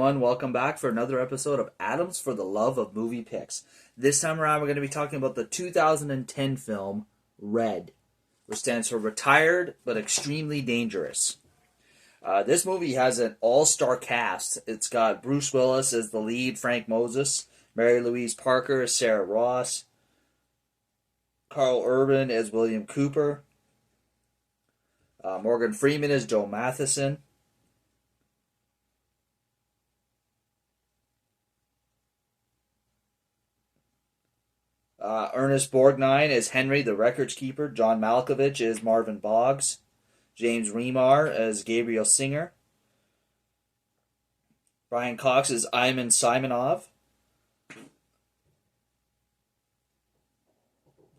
everyone. Welcome back for another episode of Atoms for the Love of Movie Picks. This time around, we're going to be talking about the 2010 film Red, which stands for Retired but Extremely Dangerous. This movie has an all-star cast. It's got Bruce Willis as the lead, Frank Moses, Mary Louise Parker as Sarah Ross, Carl Urban as William Cooper, Morgan Freeman as Joe Matheson, Ernest Borgnine as Henry, the records keeper. John Malkovich as Marvin Boggs. James Remar as Gabriel Singer. Brian Cox as Iman Simonov.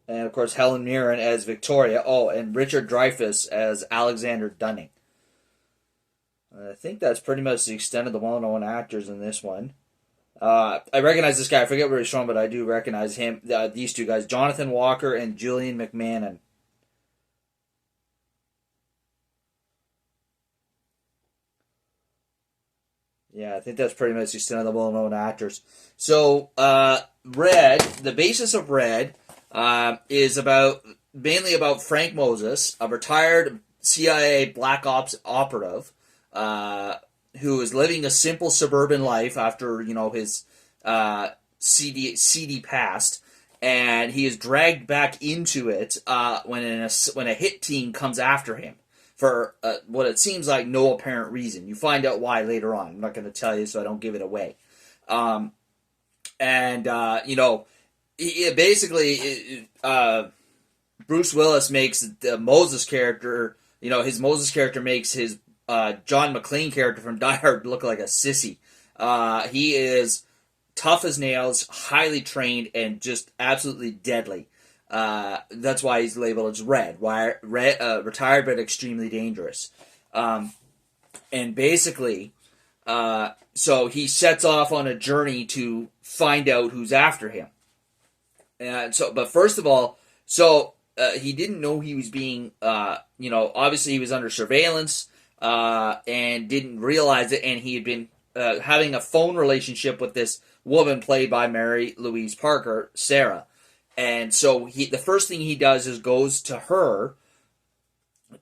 And, of course, Helen Mirren as Victoria. Oh, and Richard Dreyfuss as Alexander Dunning. I think that's pretty much the extent of the well-known actors in this one. I recognize this guy. I forget where he's from, but I do recognize him. These two guys, Jonathan Walker and Julian McMahon. Yeah, I think that's pretty much the extent of the well-known actors. So, Red, the basis of Red, is mainly about Frank Moses, a retired CIA Black Ops operative, who is living a simple suburban life after his seedy past, and he is dragged back into it when a hit team comes after him for what it seems like no apparent reason. You find out why later on. I'm not going to tell you, so I don't give it away. Bruce Willis makes the Moses character. His Moses character makes his John McClane character from Die Hard look like a sissy. He is tough as nails, highly trained, and just absolutely deadly. That's why he's labeled as Red. Retired but extremely dangerous. And basically, so he sets off on a journey to find out who's after him. But first of all, he didn't know he was being, obviously he was under surveillance. And didn't realize it, and he had been having a phone relationship with this woman played by Mary Louise Parker, Sarah. And so the first thing he does is goes to her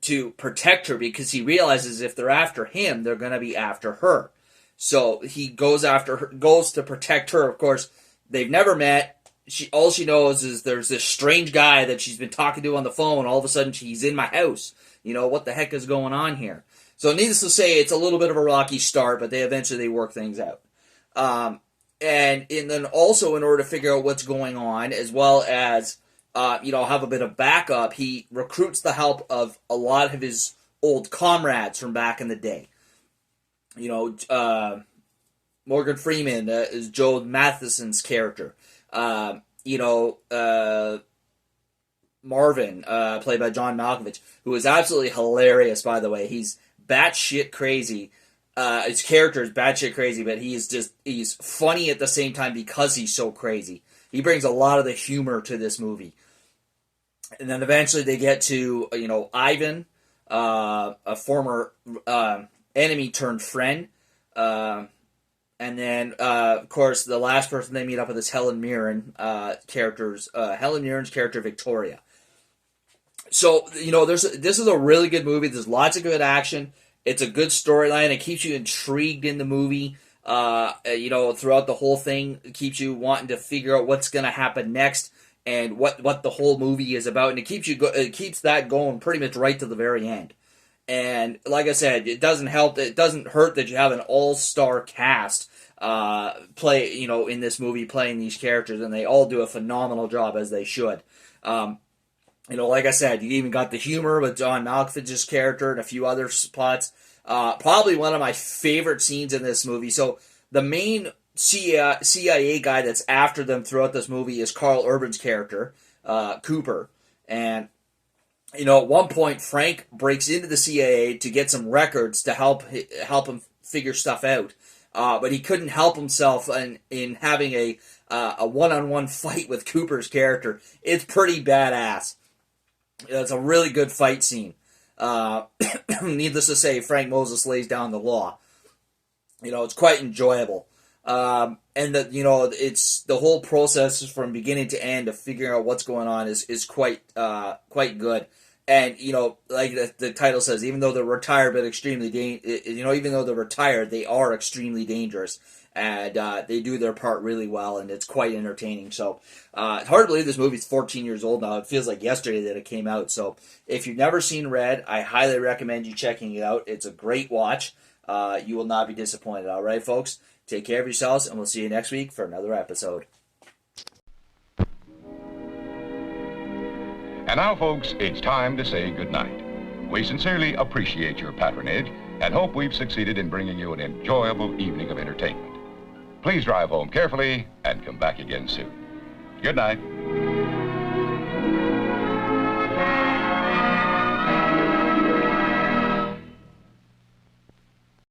to protect her, because he realizes if they're after him, they're going to be after her. So he goes to protect her. Of course, they've never met. All she knows is there's this strange guy that she's been talking to on the phone. All of a sudden, he's in my house. What the heck is going on here? So needless to say, it's a little bit of a rocky start, but they eventually work things out. And then also, in order to figure out what's going on, as well as have a bit of backup, he recruits the help of a lot of his old comrades from back in the day. Morgan Freeman is Joe Matheson's character. Marvin, played by John Malkovich, who is absolutely hilarious, by the way. He's batshit crazy. His character is batshit crazy, but he's funny at the same time because he's so crazy. He brings a lot of the humor to this movie. And then eventually they get to, Ivan, a former enemy turned friend. And then, of course, the last person they meet up with is Helen Mirren's character, Victoria. So, this is a really good movie. There's lots of good action. It's a good storyline. It keeps you intrigued in the movie. Throughout the whole thing, it keeps you wanting to figure out what's going to happen next and what the whole movie is about. And it keeps that going pretty much right to the very end. And like I said, it doesn't hurt that you have an all-star cast play, in this movie playing these characters, and they all do a phenomenal job, as they should. Like I said, you even got the humor with John Malkovich's character and a few other spots. Probably one of my favorite scenes in this movie. So the main CIA guy that's after them throughout this movie is Carl Urban's character, Cooper. And, at one point, Frank breaks into the CIA to get some records to help him figure stuff out. But he couldn't help himself in having a one-on-one fight with Cooper's character. It's pretty badass. It's a really good fight scene. Needless to say, Frank Moses lays down the law. It's quite enjoyable. And that it's the whole process from beginning to end of figuring out what's going on is quite good. And like the title says, even though they're retired but extremely even though they're retired, they are extremely dangerous, and they do their part really well, and it's quite entertaining. So it's hard to believe this movie's 14 years old now. It feels like yesterday that it came out. So if you've never seen Red, I highly recommend you checking it out. It's a great watch. You will not be disappointed. All right, folks. Take care of yourselves, and we'll see you next week for another episode. And now, folks, it's time to say goodnight. We sincerely appreciate your patronage and hope we've succeeded in bringing you an enjoyable evening of entertainment. Please drive home carefully and come back again soon. Good night.